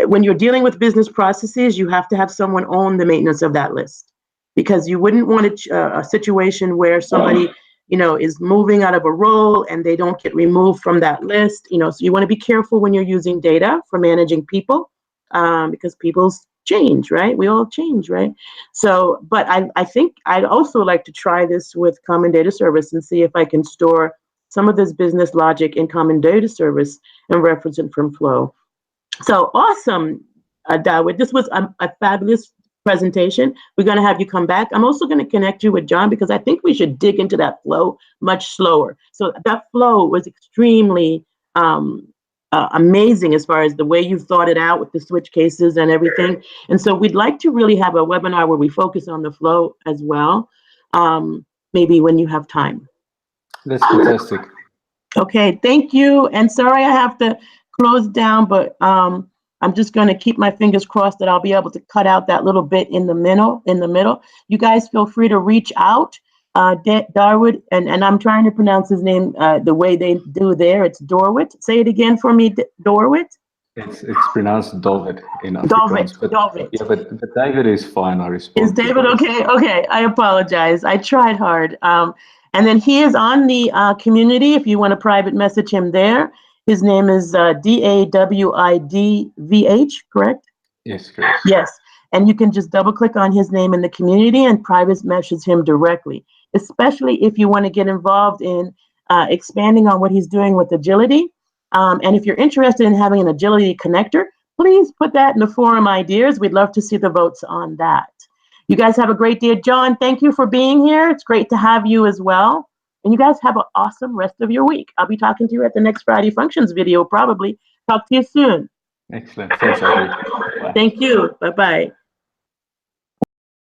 when you're dealing with business processes, you have to have someone own the maintenance of that list, because you wouldn't want a situation where somebody is moving out of a role and they don't get removed from that list. So you want to be careful when you're using data for managing people, because people's change, right? We all change, right? So, but I think I'd also like to try this with Common Data Service and see if I can store some of this business logic in Common Data Service and reference it from Flow. So awesome, Dawid. This was a fabulous presentation. We're going to have you come back. I'm also going to connect you with John, because I think we should dig into that flow much slower. So that flow was extremely amazing as far as the way you thought it out with the switch cases and everything. And so we'd like to really have a webinar where we focus on the flow as well, maybe when you have time. That's fantastic. Okay, thank you. And sorry I have to close down, but I'm just going to keep my fingers crossed that I'll be able to cut out that little bit in the middle. You guys feel free to reach out. Darwood, and I'm trying to pronounce his name the way they do there. It's Dorwit. Say it again for me, Dorwit. It's pronounced David in Afrikaans. David. Yeah, but David is fine. I respond. Is David okay? Okay, I apologize. I tried hard. And And then he is on the community if you want to private message him there. His name is DAWIDVH, correct? Yes, correct. Yes. And you can just double click on his name in the community and private message him directly, especially if you want to get involved in expanding on what he's doing with agility. And if you're interested in having an agility connector, please put that in the forum ideas. We'd love to see the votes on that. You guys have a great day. John, thank you for being here. It's great to have you as well. And you guys have an awesome rest of your week. I'll be talking to you at the next Friday Functions video, probably. Talk to you soon. Excellent. Thanks, Audrie. Thank you. Bye-bye.